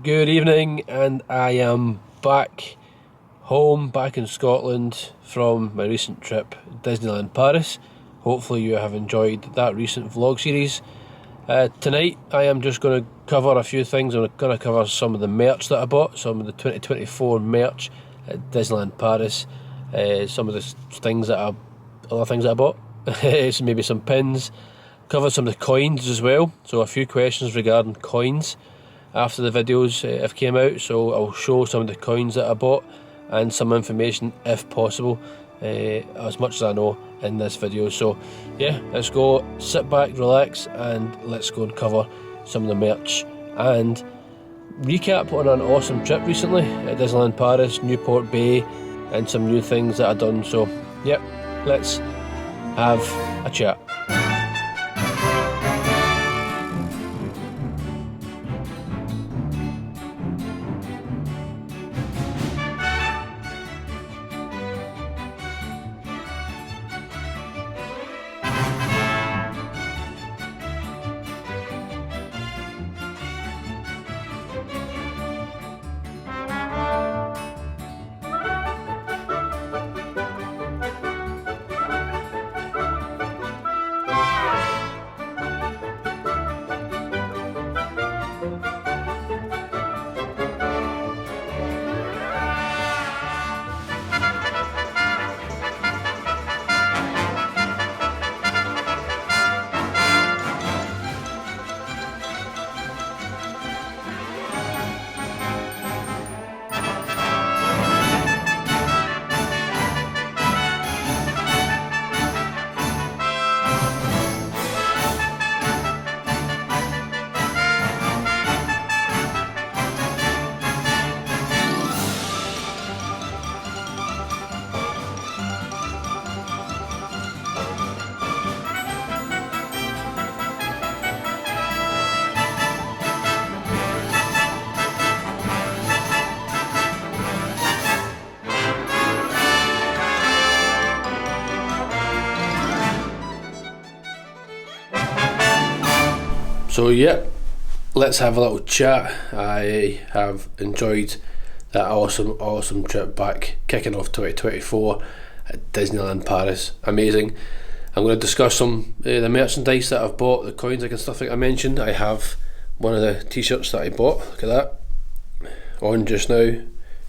Good evening, and I am back home, back in Scotland from my recent trip, Disneyland Paris. Hopefully you have enjoyed that recent vlog series. Tonight I am just going to cover a few things. I'm going to cover some of the merch that I bought, some of the 2024 merch at Disneyland Paris, some of the other things that I bought, so maybe some pins, cover some of the coins as well, so a few questions regarding coins after the videos have came out, so I'll show some of the coins that I bought and some information if possible, as much as I know in this video. So yeah, let's go, sit back, relax, and let's go and cover some of the merch and recap on an awesome trip recently at Disneyland Paris, Newport Bay, and some new things that I've done. So yep, let's have a chat. So yeah, let's have a little chat. I have enjoyed that awesome trip back, kicking off 2024 at Disneyland Paris. Amazing. I'm going to discuss some the merchandise that I've bought, the coins and stuff like I mentioned. I have one of the t-shirts that I bought, look at that, on just now,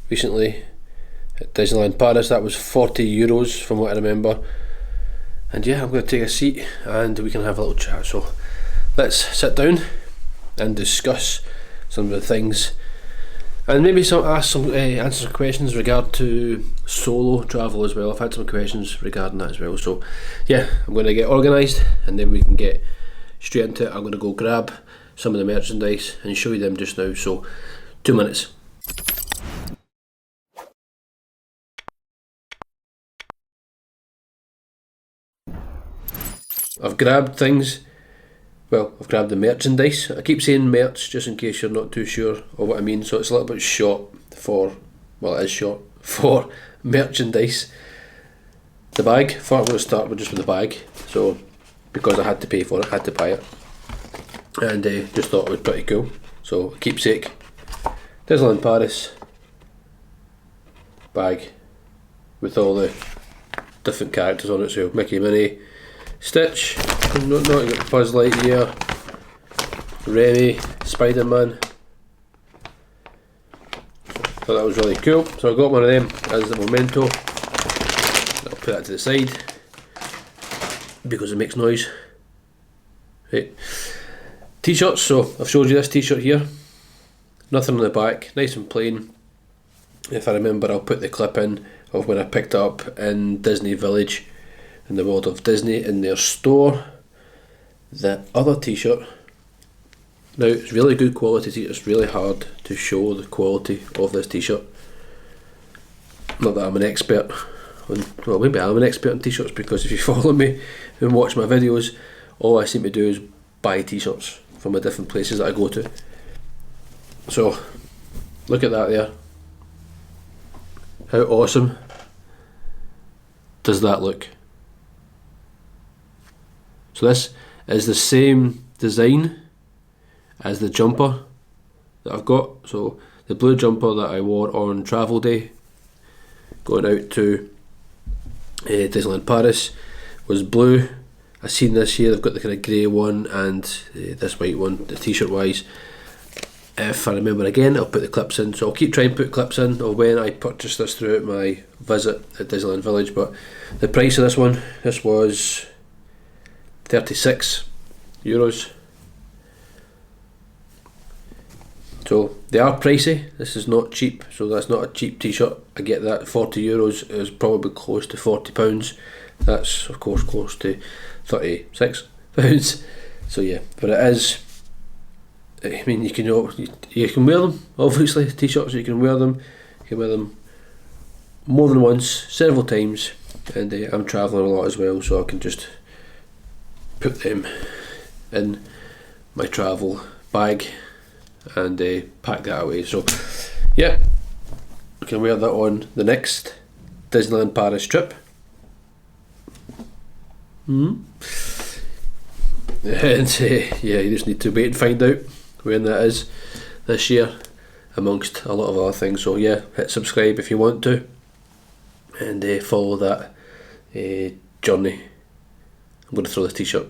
recently at Disneyland Paris. That was €40 from what I remember. And yeah, I'm going to take a seat and we can have a little chat. So let's sit down and discuss some of the things, and maybe answer some questions regard to solo travel as well. I've had some questions regarding that as well. So yeah, I'm going to get organised and then we can get straight into it. I'm going to go grab some of the merchandise and show you them just now. So 2 minutes. I've grabbed things. Well, I've grabbed the merchandise. I keep saying merch just in case you're not too sure of what I mean. So it's a little bit short for, well, it is short for merchandise. The bag, I thought I was going to start with just with the bag. So, because I had to pay for it, I had to buy it. And just thought it was pretty cool. So, keepsake, Disneyland Paris bag with all the different characters on it. So, Mickey, Minnie, Stitch, not Buzz Lightyear, Remy, Spider-Man. Thought that was really cool, so I got one of them as a memento. I'll put that to the side because it makes noise. Right. T-shirts, so I've showed you this t-shirt here, nothing on the back, nice and plain. If I remember, I'll put the clip in of when I picked it up in Disney Village in the World of Disney in their store. The other t-shirt, now it's really good quality. It's really hard to show the quality of this t-shirt. Not that I'm an expert on, well, maybe I'm an expert on t-shirts, because if you follow me and watch my videos, all I seem to do is buy t-shirts from the different places that I go to. So look at that there. How awesome does that look? So this is the same design as the jumper that I've got. So the blue jumper that I wore on travel day, going out to Disneyland Paris, was blue. I've seen this here, they've got the kind of grey one and this white one, the t-shirt wise. If I remember again, I'll put the clips in. So I'll keep trying to put clips in of when I purchased this throughout my visit at Disneyland Village. But the price of this one, this was €36. So they are pricey. This is not cheap, so that's not a cheap t-shirt. I get that. €40 is probably close to £40. That's of course close to £36. So yeah, but it is. I mean, you can wear them. Obviously, t-shirts, you can wear them. You can wear them more than once, several times, and I'm travelling a lot as well, so I can just put them in my travel bag and pack that away. So yeah, I can wear that on the next Disneyland Paris trip. And yeah, you just need to wait and find out when that is this year, amongst a lot of other things. So yeah, hit subscribe if you want to, and follow that journey. I'm going to throw the t-shirt.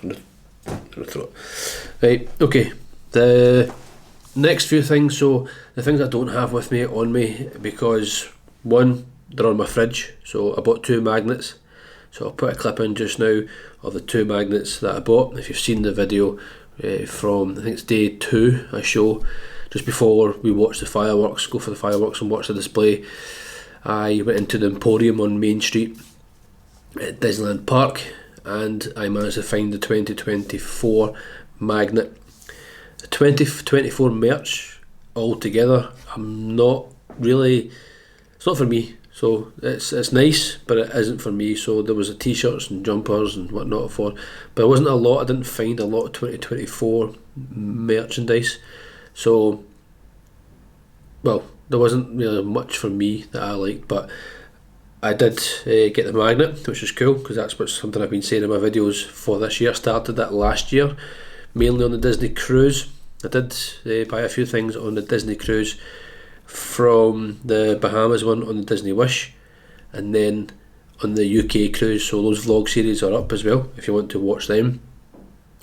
I'm going to throw it. Right, okay. The next few things, so the things I don't have with me on me, because one, they're on my fridge. So I bought 2 magnets. So I'll put a clip in just now of the 2 magnets that I bought. If you've seen the video from, I think it's day 2, I show just before we watch the fireworks, go for the fireworks and watch the display, I went into the Emporium on Main Street at Disneyland Park, and I managed to find the 2024 magnet. The 2024 merch altogether, I'm not really, it's not for me. So it's nice, but it isn't for me. So there was a t-shirts and jumpers and whatnot for, but it wasn't a lot. I didn't find a lot of 2024 merchandise. So, well, there wasn't really much for me that I liked, but I did get the magnet, which is cool, because that's something I've been saying in my videos for this year. Started that last year, mainly on the Disney cruise. I did buy a few things on the Disney cruise, from the Bahamas one on the Disney Wish, and then on the UK cruise. So those vlog series are up as well if you want to watch them.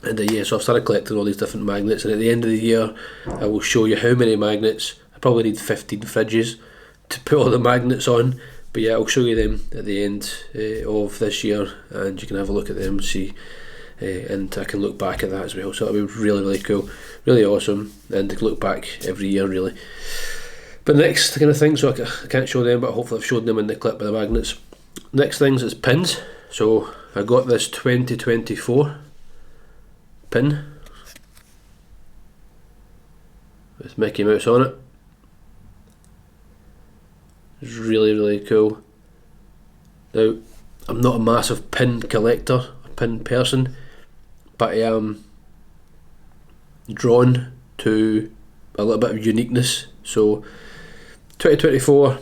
And yeah, so I've started collecting all these different magnets, and at the end of the year I will show you how many magnets. I probably need 15 fridges to put all the magnets on, but yeah, I'll show you them at the end of this year, and you can have a look at them and see, and I can look back at that as well. So it'll be really, really cool, really awesome, and to look back every year really. But next kind of thing, so I can't show them, but hopefully I've showed them in the clip of the magnets. Next things is pins. So I got this 2024 pin with Mickey Mouse on it. It's really, really cool. Now, I'm not a massive pin collector, a pin person, but I am drawn to a little bit of uniqueness. So 2024,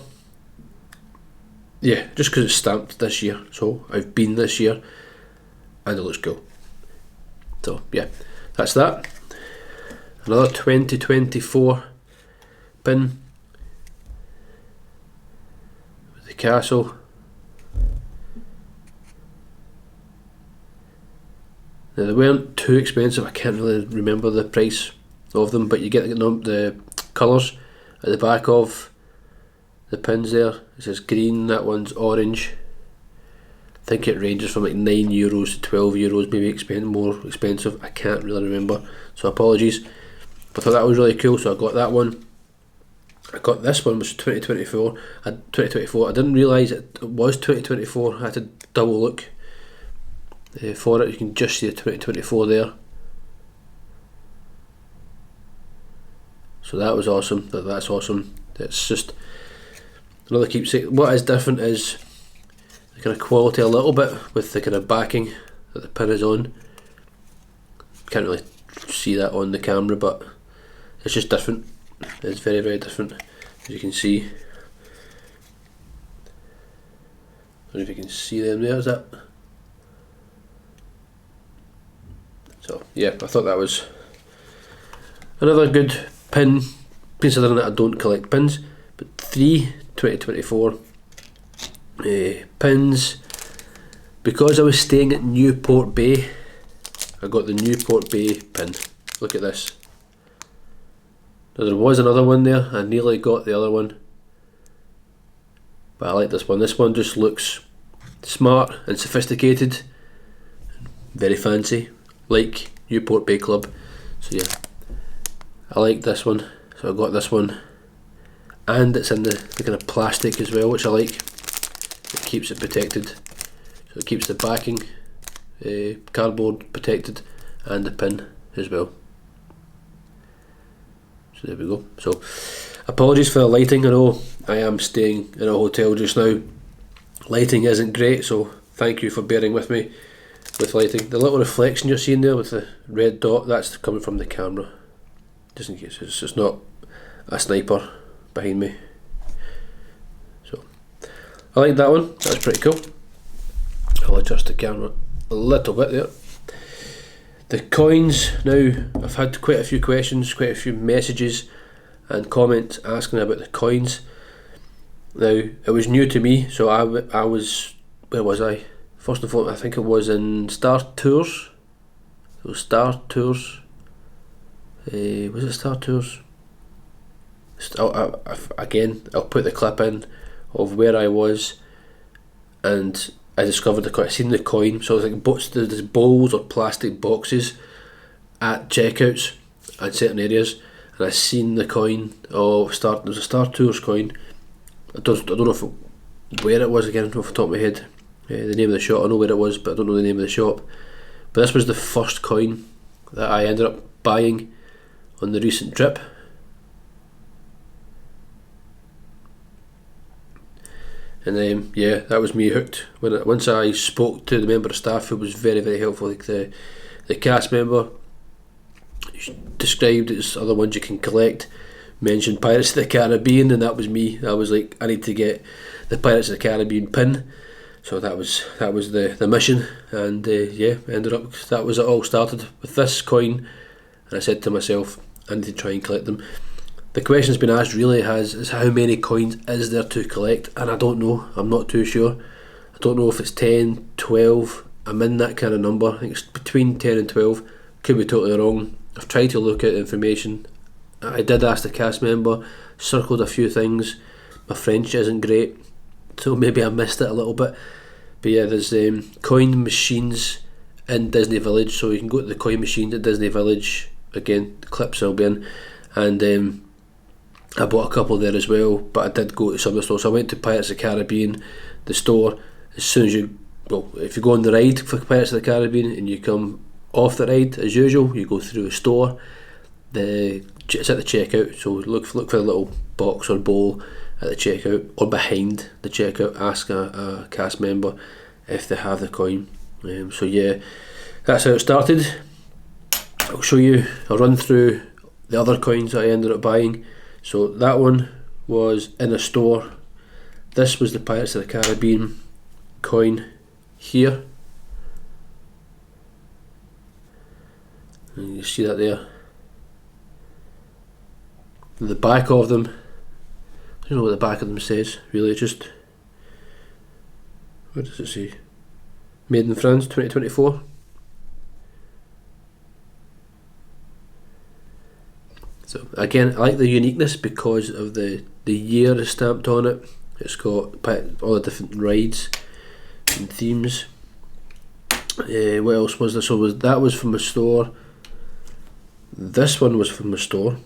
yeah, just because it's stamped this year, so I've been this year, and it looks cool. So yeah, that's that. Another 2024 pin with the castle. Now they weren't too expensive. I can't really remember the price of them, but you get the colours at the back of the pins there. It says green, that one's orange. I think it ranges from like €9 to €12, maybe more expensive. I can't really remember, so apologies. But I thought that was really cool, so I got that one. I got this one, which was 2024. I didn't realise it was 2024. I had to double look for it. You can just see the 2024 there. So that was awesome. That's awesome. It's just another keepsake. What is different is the kind of quality a little bit with the kind of backing that the pin is on. Can't really see that on the camera, but it's just different. It's very, very different, as you can see. I don't know if you can see them there, is that? So yeah, I thought that was another good pin, considering that I don't collect pins, but 3 2024 pins. Because I was staying at Newport Bay, I got the Newport Bay pin. Look at this. Now, there was another one there, I nearly got the other one, but I like this one. This one just looks smart and sophisticated, very fancy, like Newport Bay Club. So yeah, I like this one, so I got this one, and it's in the kind of plastic as well, which I like. It keeps it protected, so it keeps the backing cardboard protected, and the pin as well. So there we go. So apologies for the lighting, I know I am staying in a hotel just now. Lighting isn't great, so thank you for bearing with me with lighting. The little reflection you're seeing there with the red dot, that's coming from the camera, just in case it's not a sniper behind me. So I like that one, that's pretty cool. I'll adjust the camera a little bit there. The coins, now I've had quite a few questions, quite a few messages and comments asking about the coins. Now it was new to me, so I was, where was I? First of all, I think it was in Star Tours. It was Star Tours. Was it Star Tours? Again, I'll put the clip in of where I was, and I discovered the coin. I seen the coin, so it was like there's bowls or plastic boxes at checkouts at certain areas, and I seen the coin of there was a Star Tours coin. I don't know where it was again, off the top of my head. The name of the shop, I know where it was, but I don't know the name of the shop. But this was the first coin that I ended up buying on the recent trip. And yeah, that was me hooked. Once I spoke to the member of staff who was very, very helpful, like the cast member, described it as other ones you can collect, mentioned Pirates of the Caribbean, and that was me. I was like, I need to get the Pirates of the Caribbean pin. So that was the mission, and yeah, ended up, that was it. All started with this coin, and I said to myself, I need to try and collect them. The question's been asked really is how many coins is there to collect, and I don't know. I'm not too sure. I don't know if it's 10, 12. I'm in that kind of number. I think it's between 10 and 12. Could be totally wrong. I've tried to look at information. I did ask the cast member, circled a few things. My French isn't great, so maybe I missed it a little bit. But yeah, there's coin machines in Disney Village, so you can go to the coin machines at Disney Village. Again, the clips will be in, and I bought a couple there as well, but I did go to some of the stores. So I went to Pirates of the Caribbean, the store. As soon as if you go on the ride for Pirates of the Caribbean and you come off the ride, as usual, you go through a store. It's at the checkout, so look for the little box or bowl at the checkout, or behind the checkout. Ask a cast member if they have the coin. So yeah, that's how it started. I'll run through the other coins that I ended up buying. So that one was in a store. This was the Pirates of the Caribbean coin here. And you see that there. The back of them, I don't know what the back of them says, really. Just, what does it say? Made in France, 2024. So again, I like the uniqueness because of the year stamped on it. It's got all the different rides and themes. What else was there? So that was from a store. This one was from a store.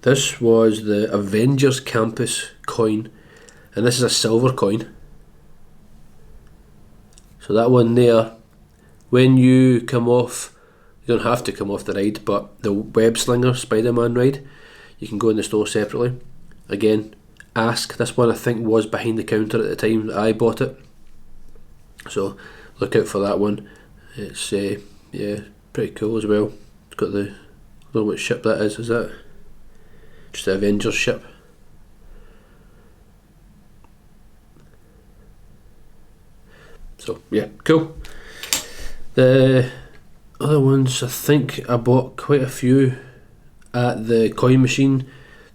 This was the Avengers Campus coin, and this is a silver coin. So that one there, when you come off, you don't have to come off the ride, but the Web Slinger Spider-Man ride, you can go in the store separately. Again, ask. This one I think was behind the counter at the time that I bought it, so look out for that one. It's yeah, pretty cool as well. It's got I don't know what ship that is. Is that just the Avengers ship? So yeah, cool. The other ones, I think I bought quite a few at the coin machine,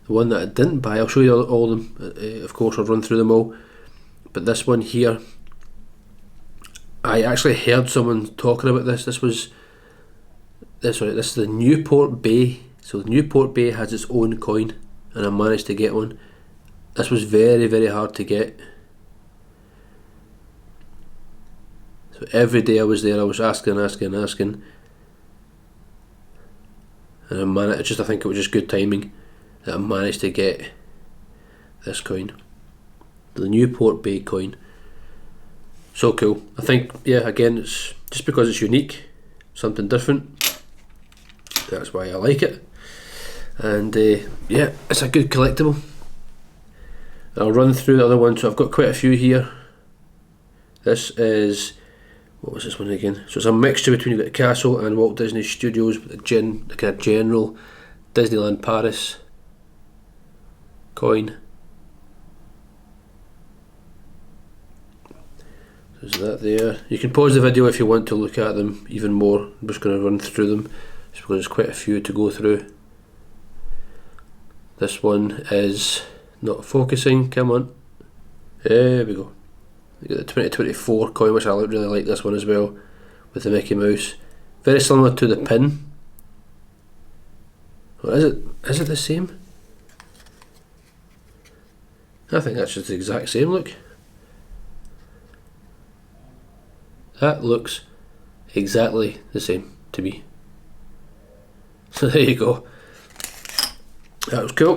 the one that I didn't buy. I'll show you all of them, of course. I'll run through them all, but this one here, I actually heard someone talking about this. This is the Newport Bay. So Newport Bay has its own coin, and I managed to get one. This was very, very hard to get. So every day I was there, I was asking, and I managed. I think it was just good timing that I managed to get this coin, the Newport Bay coin. So cool. I think, yeah, again, it's just because it's unique, something different. That's why I like it. And yeah, it's a good collectible. I'll run through the other ones. So I've got quite a few here. This is, what was this one again? So it's a mixture between the castle and Walt Disney Studios, with the kind of general Disneyland Paris coin. There's that there. You can pause the video if you want to look at them even more. I'm just going to run through them just because there's quite a few to go through. This one is not focusing. Come on. There we go. You got the 2024 coin, which I really like this one as well, with the Mickey Mouse. Very similar to the pin. Or is it? Is it the same? I think that's just the exact same look. That looks exactly the same to me. So there you go. That was cool.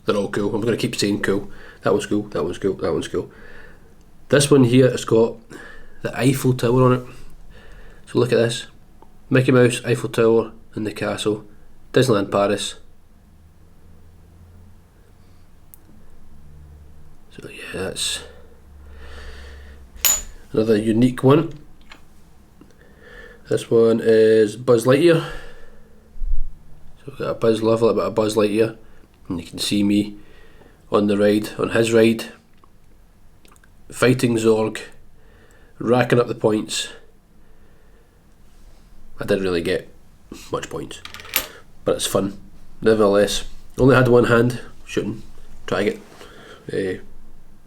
They're all cool. I'm going to keep saying cool. That was cool, that was cool, that one's cool. This one here has got the Eiffel Tower on it. So look at this. Mickey Mouse, Eiffel Tower, and the castle. Disneyland Paris. So yeah, that's another unique one. This one is Buzz Lightyear. So we've got a Buzz level, a bit of Buzz Lightyear, and you can see me on the ride, on his ride, fighting Zorg, racking up the points. I didn't really get much points, but it's fun nevertheless. Only had one hand shooting, try to get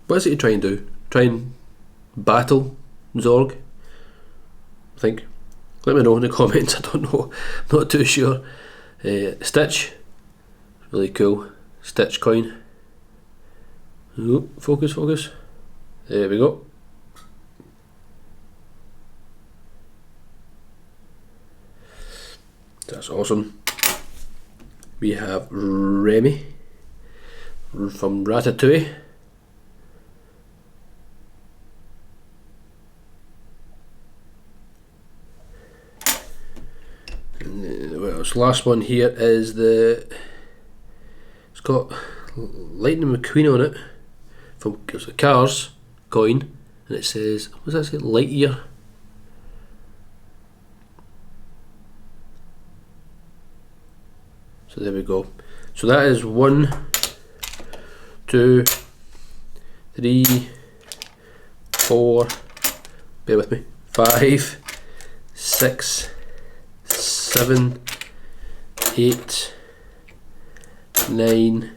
what is it you try and do? Try and battle Zorg, I think. Let me know in the comments. I don't know, I'm not too sure. Stitch, really cool Stitch coin. Ooh, focus. There we go. That's awesome. We have Remy from Ratatouille. Well, this last one here is it's got Lightning McQueen on it from Cars coin, and it says, what does that say? Lightyear. So there we go. So that is 1, 2, 3, 4, bear with me, 5, 6, 7, 8, 9,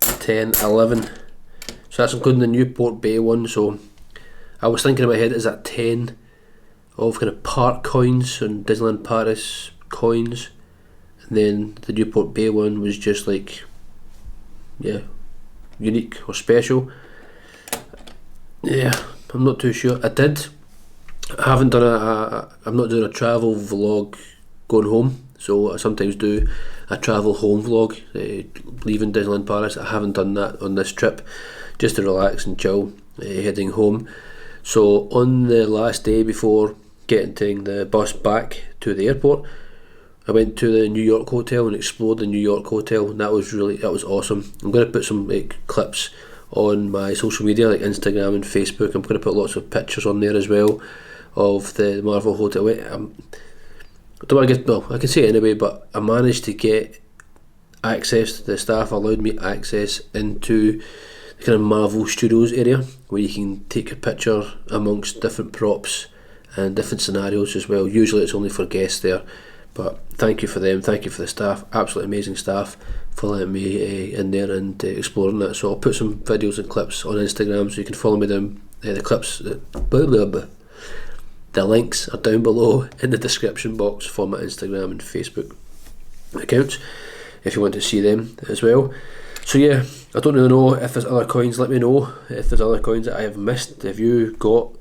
10, 11. So that's including the Newport Bay one. So I was thinking in my head, is that 10 of kind of park coins and Disneyland Paris coins, and then the Newport Bay one was just like, yeah, unique or special. Yeah, I'm not too sure. I haven't done I'm not doing a travel vlog going home, so I sometimes do a travel home vlog, leaving Disneyland Paris. I haven't done that on this trip, just to relax and chill, heading home. So on the last day before getting the bus back to the airport, I went to the New York hotel and explored the New York hotel, and that was awesome. I'm going to put some clips on my social media like Instagram and Facebook. I'm going to put lots of pictures on there as well of the Marvel hotel. I don't want to get, well, I can say it anyway, but I managed to get access. The staff allowed me access into the kind of Marvel Studios area, where you can take a picture amongst different props and different scenarios as well. Usually it's only for guests there, But thank you for them, thank you for the staff, absolutely amazing staff, for letting me in there and exploring that. So I'll put some videos and clips on Instagram, so you can follow me down. The clips, the links are down below in the description box for my Instagram and Facebook accounts, if you want to see them as well. So yeah, I don't really know if there's other coins. Let me know if there's other coins that I have missed. Have you got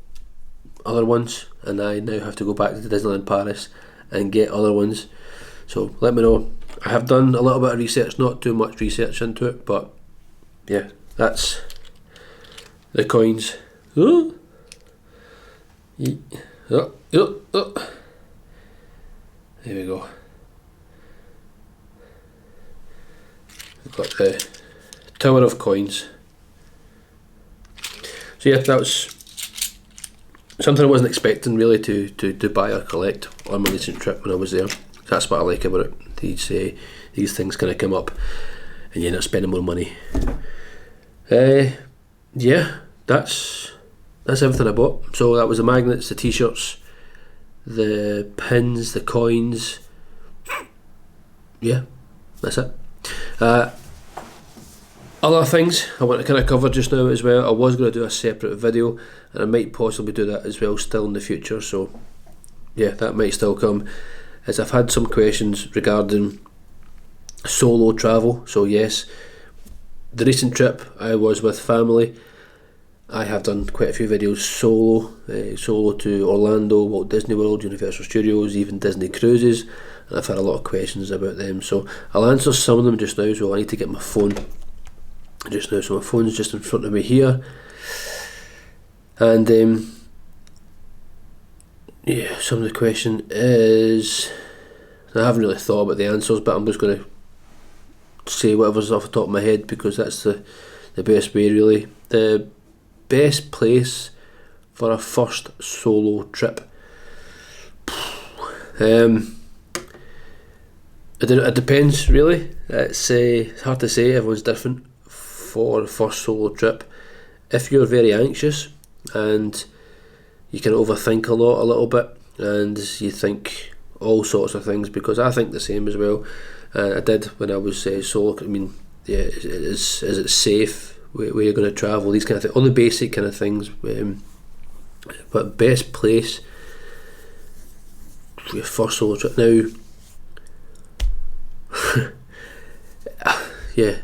other ones and I now have to go back to Disneyland Paris and get other ones? So let me know. I have done a little bit of research, not too much research into it, but yeah, that's the coins. Oh. Oh, oh, oh. There we go. We've got the Tower of Coins. So yeah, that was something I wasn't expecting really to buy or collect on my recent trip when I was there. That's what I like about it. These things kind of come up and you end up spending more money. Yeah, that's everything I bought. So that was the magnets, the t-shirts, the pins, the coins. Yeah, that's it. Other things I want to kind of cover just now as well. I was going to do a separate video, and I might possibly do that as well still in the future. So yeah, that might still come, as I've had some questions regarding solo travel. So yes, the recent trip I was with family. I have done quite a few videos solo to Orlando, Walt Disney World, Universal Studios, even Disney Cruises, and I've had a lot of questions about them, so I'll answer some of them just now. So I need to get my phone just now, so my phone's just in front of me here, and yeah, some of the question is, I haven't really thought about the answers, but I'm just going to say whatever's off the top of my head, because that's the best way really. The best place for a first solo trip. It depends really. It's hard to say, everyone's different for a first solo trip. If you're very anxious and you can overthink a little bit, and you think all sorts of things, because I think the same as well. I did when I was solo. I mean, yeah, is it safe? Where you're going to travel, these kind of things, all the basic kind of things. But best place for your first solo trip. Now, yeah,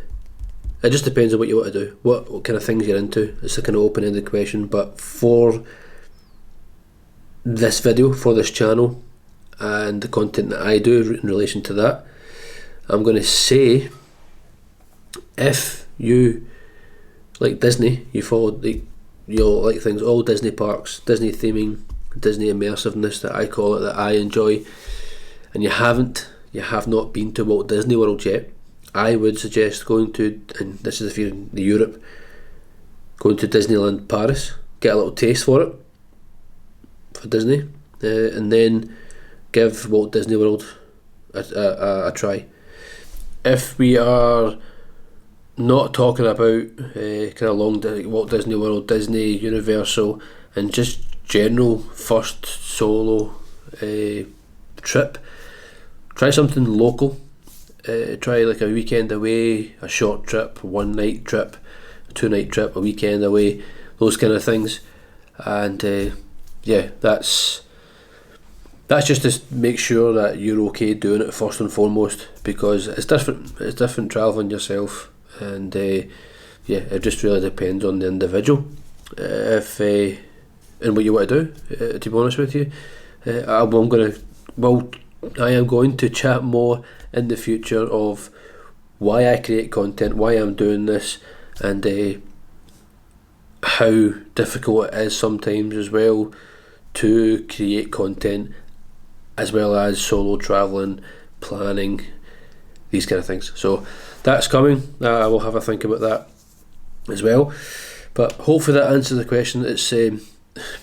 it just depends on what you want to do, what kind of things you're into. It's a kind of open-ended question, but for this video, for this channel, and the content that I do in relation to that, I'm going to say, if you like Disney, you follow you'll like things, all Disney parks, Disney theming, Disney immersiveness that I call it, that I enjoy, and you have not been to Walt Disney World yet, I would suggest going to, and this is if you're in Europe, going to Disneyland Paris, get a little taste for it, for Disney, and then give Walt Disney World a try. If we are not talking about kind of long Walt Disney World, Disney, Universal, and just general first solo trip, try something local. Try like a weekend away, a short trip, 1 night trip, a 2 night trip, a weekend away, those kind of things. And yeah, that's just to make sure that you're okay doing it first and foremost, because it's different travelling yourself. And yeah, it just really depends on the individual, if and what you want to do. To be honest with you, I am going to chat more in the future of why I create content, why I'm doing this, and how difficult it is sometimes as well to create content, as well as solo travelling, planning, these kind of things. So that's coming. I will have a think about that as well. But hopefully that answers the question. It's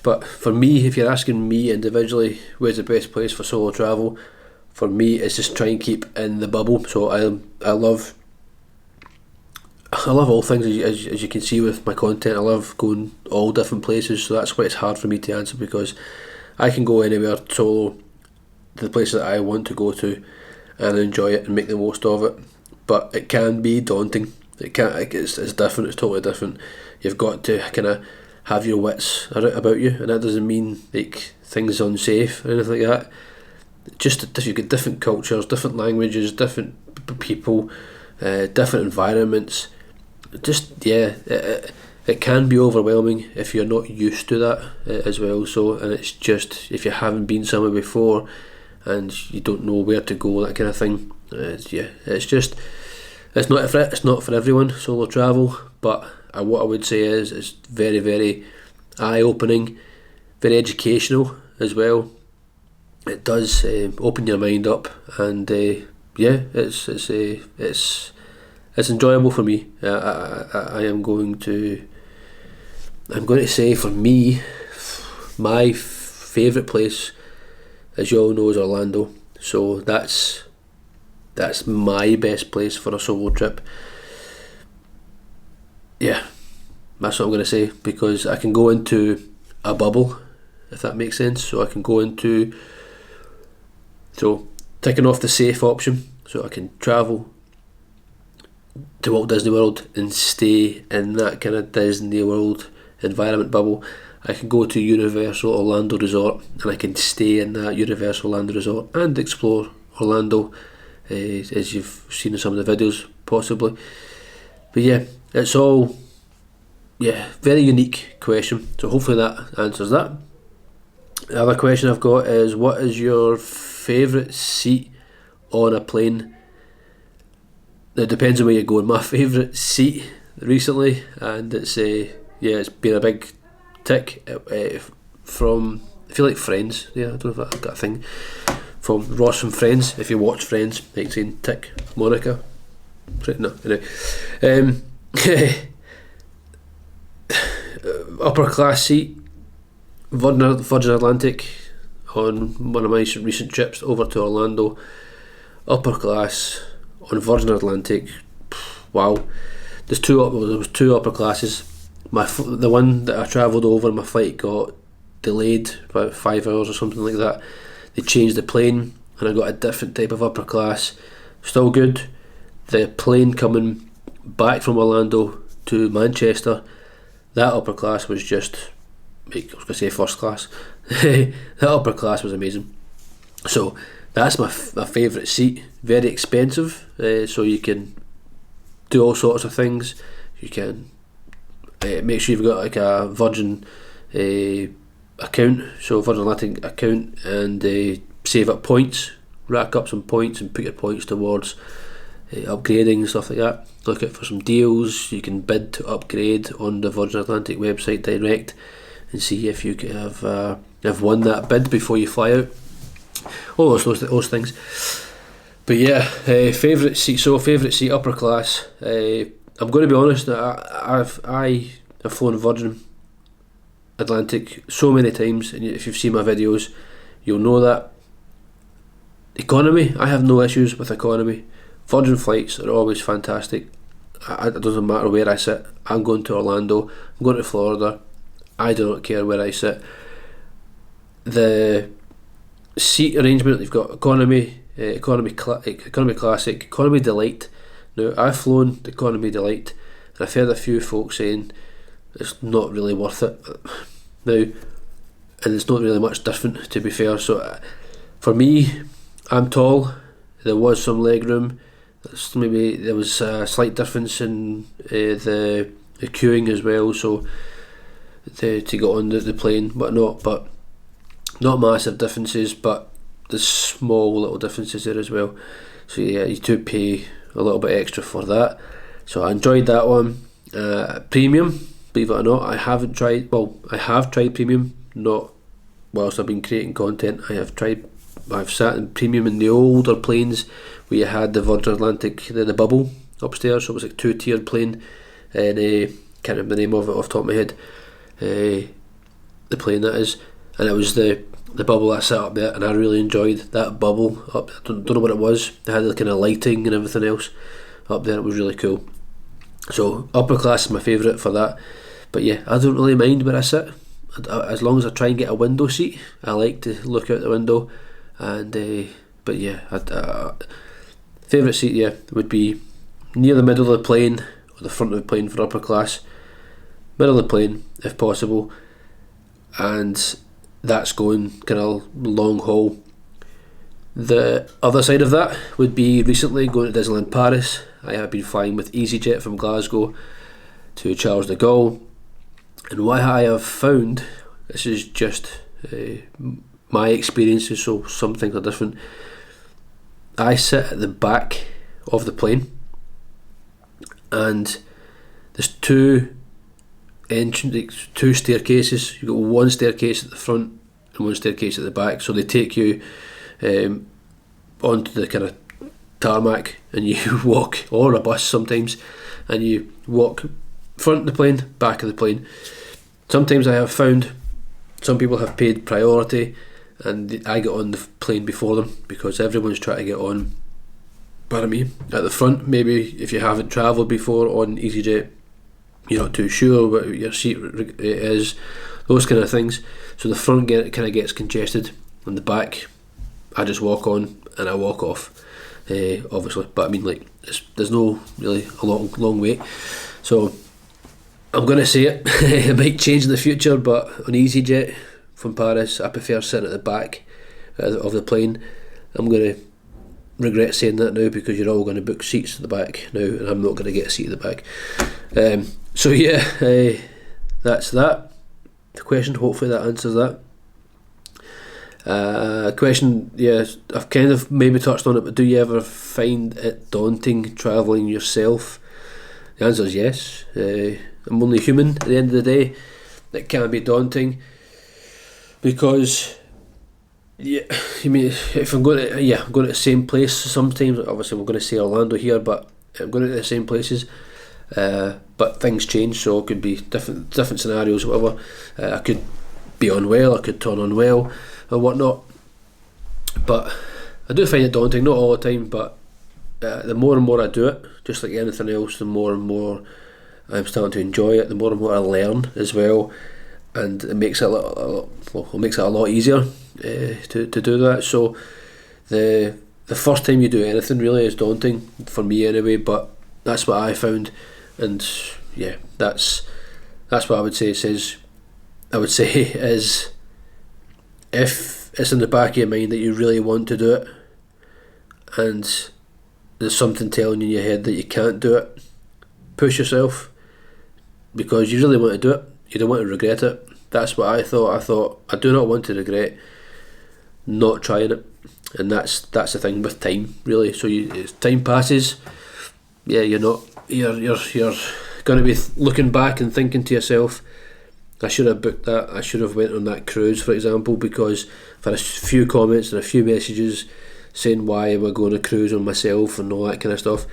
but for me, if you're asking me individually, where's the best place for solo travel? For me, it's just try and keep in the bubble. So I love all things, as you can see with my content. I love going all different places. So that's why it's hard for me to answer, because I can go anywhere solo the places that I want to go to and enjoy it and make the most of it. But it can be daunting. It's different. It's totally different. You've got to kind of have your wits about you, and that doesn't mean like things unsafe or anything like that. Just you've got different cultures, different languages, different people, different environments. Just it can be overwhelming if you're not used to that as well. So, and it's just if you haven't been somewhere before and you don't know where to go, that kind of thing. It's not for everyone, solo travel. But what I would say is it's very, very eye-opening, very educational as well. It does open your mind up, and it's enjoyable for me. I'm going to say, for me, my favourite place, as you all know, is Orlando. So that's my best place for a solo trip. Yeah, that's what I'm going to say, because I can go into a bubble, if that makes sense. So I can go into, so ticking off the safe option, so I can travel to Walt Disney World and stay in that kind of Disney World environment bubble. I can go to Universal Orlando Resort and I can stay in that Universal Orlando Resort and explore Orlando, as you've seen in some of the videos possibly. But yeah, it's all very unique question, so hopefully that answers that. The other question I've got is, what is your favourite seat on a plane? It depends on where you're going. My favourite seat recently, and it's been a big tick from, I feel like Friends. Yeah, I don't know if I've got a thing from Ross from Friends. If you watch Friends, like saying tick Monica. No, anyway. Upper class seat, Virgin Atlantic on one of my recent trips over to Orlando. Upper class on Virgin Atlantic, wow. There was two upper classes. The one that I travelled over, my flight got delayed about 5 hours or something like that. They changed the plane and I got a different type of upper class. Still good. The plane coming back from Orlando to Manchester, that upper class was just, I was going to say first class. That upper class was amazing. So that's my favourite seat. Very expensive, so you can do all sorts of things. You can make sure you've got like a Virgin account, so Virgin Atlantic account, and save up points, rack up some points and put your points towards upgrading and stuff like that. Look out for some deals. You can bid to upgrade on the Virgin Atlantic website direct and see if you have won that bid before you fly out. All those things. But yeah, favourite seat. So favourite seat, upper class. I'm going to be honest. I've flown Virgin Atlantic so many times, and if you've seen my videos, you'll know that. Economy, I have no issues with economy. Virgin flights are always fantastic. It doesn't matter where I sit. I'm going to Orlando, I'm going to Florida, I do not care where I sit. The seat arrangement, you've got economy, economy classic, economy delight. Now, I've flown the economy delight and I've heard a few folks saying it's not really worth it now, and it's not really much different, to be fair. So for me, I'm tall, there was some leg room. Maybe there was a slight difference in the queuing as well, so to get on the plane, but not massive differences, but there's small little differences there as well. So yeah, you do pay a little bit extra for that. So I enjoyed that one. Premium, believe it or not, I have tried premium, not whilst I've been creating content. I've sat in premium in the older planes where you had the Virgin Atlantic, the bubble upstairs, so it was like 2-tiered plane, and can't remember the name of it off the top of my head, the plane that is, and it was the bubble I sat up there, and I really enjoyed that bubble up. I don't know what it was. They had the kind of lighting and everything else up there. It was really cool. So upper class is my favourite for that. But yeah, I don't really mind where I sit, as long as I try and get a window seat. I like to look out the window and but yeah, favourite seat would be near the middle of the plane or the front of the plane for upper class, middle of the plane if possible, and that's going kind of long haul. The other side of that would be recently going to Disneyland Paris. I have been flying with EasyJet from Glasgow to Charles de Gaulle, and what I have found, this is just my experiences, so some things are different. I sit at the back of the plane, and there's two staircases. You've got one staircase at the front and one staircase at the back, so they take you onto the kind of tarmac, and you walk, or a bus sometimes, and you walk front of the plane, back of the plane. Sometimes I have found some people have paid priority, and I get on the plane before them because everyone's trying to get on, pardon me, at the front. Maybe if you haven't travelled before on EasyJet, you're not too sure what your seat is, those kind of things. So the front kind of gets congested, and the back, I just walk on and I walk off, obviously. But I mean, like, there's no really a long wait. So I'm going to say it, it might change in the future, but on EasyJet from Paris, I prefer sitting at the back of the plane. I'm going to regret saying that now, because you're all going to book seats at the back now, and I'm not going to get a seat at the back. So yeah, that's that. The question, hopefully that answers that. Question, yeah, I've kind of maybe touched on it, but do you ever find it daunting travelling yourself? The answer is yes. I'm only human at the end of the day. It can be daunting because, yeah, I mean, if I'm going to the same place sometimes. Obviously, I'm going to say Orlando here, but I'm going to the same places. But things change, so it could be different scenarios, whatever. I could be unwell, I could turn unwell, or whatnot. But I do find it daunting, not all the time, but the more and more I do it, just like anything else, the more and more I'm starting to enjoy it. The more and more I learn as well, and it makes it a lot easier to do that. So the first time you do anything really is daunting for me anyway, but that's what I found, and yeah, that's what I would say. I would say is, if it's in the back of your mind that you really want to do it, and there's something telling you in your head that you can't do it, push yourself, because you really want to do it. You don't want to regret it. That's what I thought. I thought, I do not want to regret not trying it, and that's the thing with time, really. So as time passes, yeah, you're going to be looking back and thinking to yourself, I should have booked that, I should have went on that cruise, for example, because I've had a few comments and a few messages saying why am I going on a cruise on myself and all that kind of stuff.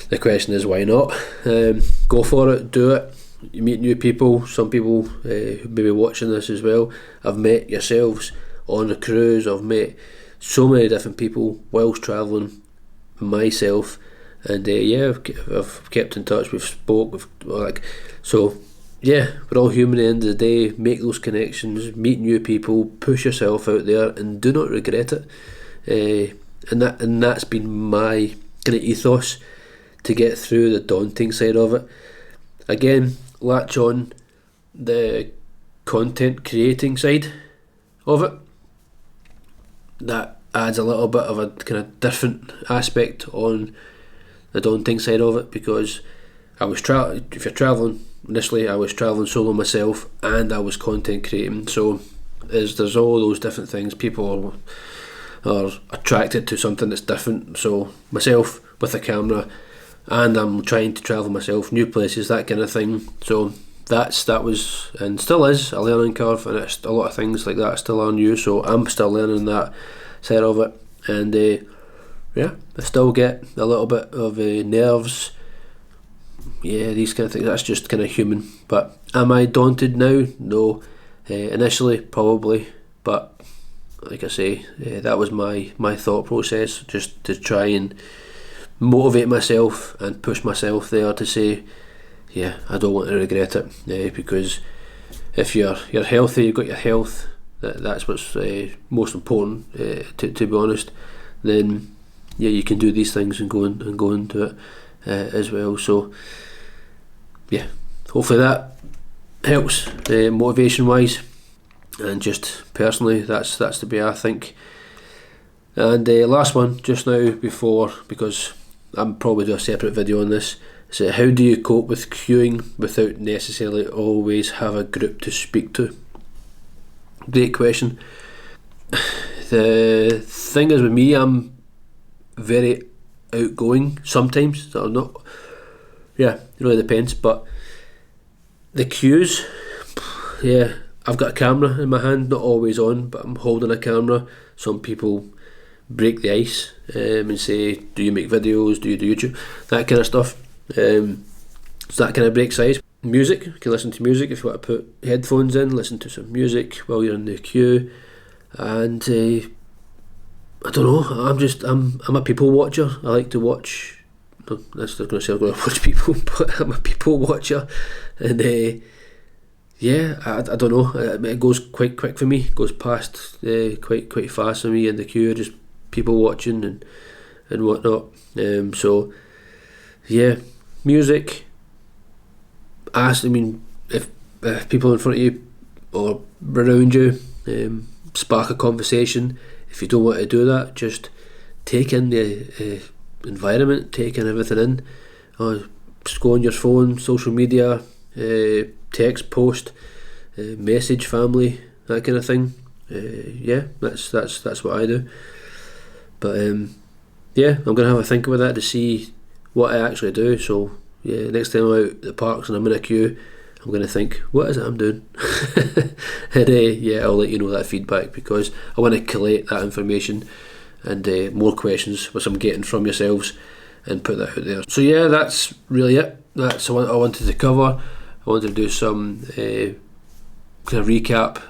The question is, why not? Go for it, do it. You meet new people. Some people who may be watching this as well have met yourselves on a cruise. I've met so many different people whilst travelling myself, and I've kept in touch, we've spoke, so yeah, we're all human at the end of the day. Make those connections, meet new people, push yourself out there, and do not regret it. And that's been my kind of ethos to get through the daunting side of it. Again, latch on the content creating side of it. That adds a little bit of a kind of different aspect on the daunting side of it, because if you're travelling, initially I was travelling solo myself and I was content creating, so there's all those different things. People are attracted to something that's different. So myself with a camera, and I'm trying to travel myself, new places, that kind of thing. So that was and still is a learning curve, and it's a lot of things like that still are new, so I'm still learning that side of it. And I still get a little bit of nerves, these kind of things. That's just kind of human. But am I daunted now? No. Initially probably, but like I say, that was my thought process, just to try and motivate myself and push myself there to say, I don't want to regret it, because if you're healthy, you've got your health, that's what's most important, to be honest, then yeah, you can do these things and go into it as well. So yeah, hopefully that helps motivation wise, and just personally that's the way I think. And last one just now before, because I'm probably do a separate video on this. So how do you cope with queuing without necessarily always have a group to speak to? Great question. The thing is with me, I'm very outgoing sometimes. So I'm not. Yeah, it really depends. But the queues, yeah, I've got a camera in my hand, not always on, but I'm holding a camera. Some people break the ice and say, do you make videos, do you do YouTube, that kind of stuff. So that kind of breaks ice. Music, you can listen to music if you want to put headphones in, listen to some music while you're in the queue. And I don't know, I'm a people watcher. I like to watch, no, that's not going to say I'm going to watch people, but I'm a people watcher. And yeah, I don't know, it goes quite quick for me, it goes past quite fast for me in the queue, just people watching and whatnot. So yeah, music. I mean, if people in front of you or around you spark a conversation, if you don't want to do that, just take in the environment, take in everything in. Just go on your phone, social media, text, post, message family, that kind of thing. Yeah, that's what I do. But yeah, I'm gonna have a think about that to see what I actually do. So yeah, next time I'm out at the parks and I'm in a queue, I'm going to think, what is it I'm doing? And yeah, I'll let you know that feedback, because I want to collate that information and more questions which I'm getting from yourselves and put that out there. So yeah, that's really it. That's what I wanted to cover. I wanted to do some kind of recap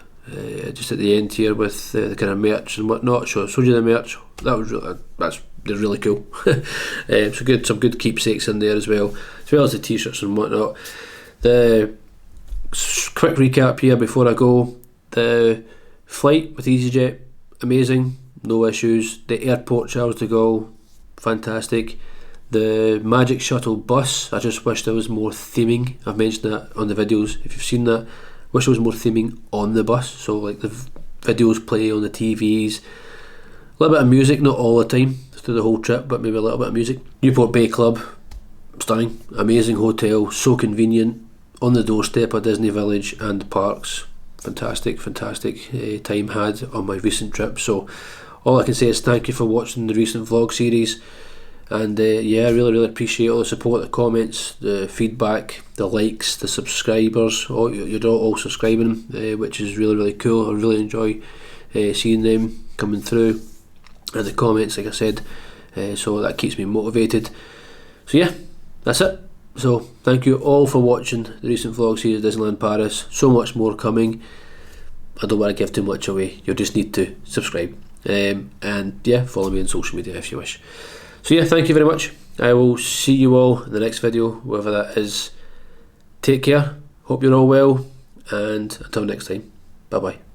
just at the end here with the kind of merch and whatnot. So I showed you the merch. They're really cool. So some good keepsakes in there as well as the t-shirts and whatnot. The quick recap here before I go: the flight with EasyJet, amazing, no issues. The airport Charles de Gaulle, fantastic. The Magic Shuttle bus, I just wish there was more theming. I've mentioned that on the videos, if you've seen that. Wish there was more theming on the bus, so like the videos play on the TVs. A little bit of music, not all the time through the whole trip, but maybe a little bit of music. Newport Bay Club, stunning, amazing hotel, so convenient, on the doorstep of Disney Village and parks. Fantastic time had on my recent trip. So all I can say is thank you for watching the recent vlog series, and yeah, I really appreciate all the support, the comments, the feedback, the likes, the subscribers. You're all subscribing, which is really cool. I really enjoy seeing them coming through, and the comments, like I said, so that keeps me motivated. So yeah, that's it. So thank you all for watching the recent vlog series Disneyland Paris. So much more coming. I don't want to give too much away. You'll just need to subscribe, and yeah, follow me on social media if you wish. So yeah, thank you very much. I will see you all in the next video, whatever that is. Take care, hope you're all well, and until next time, bye bye.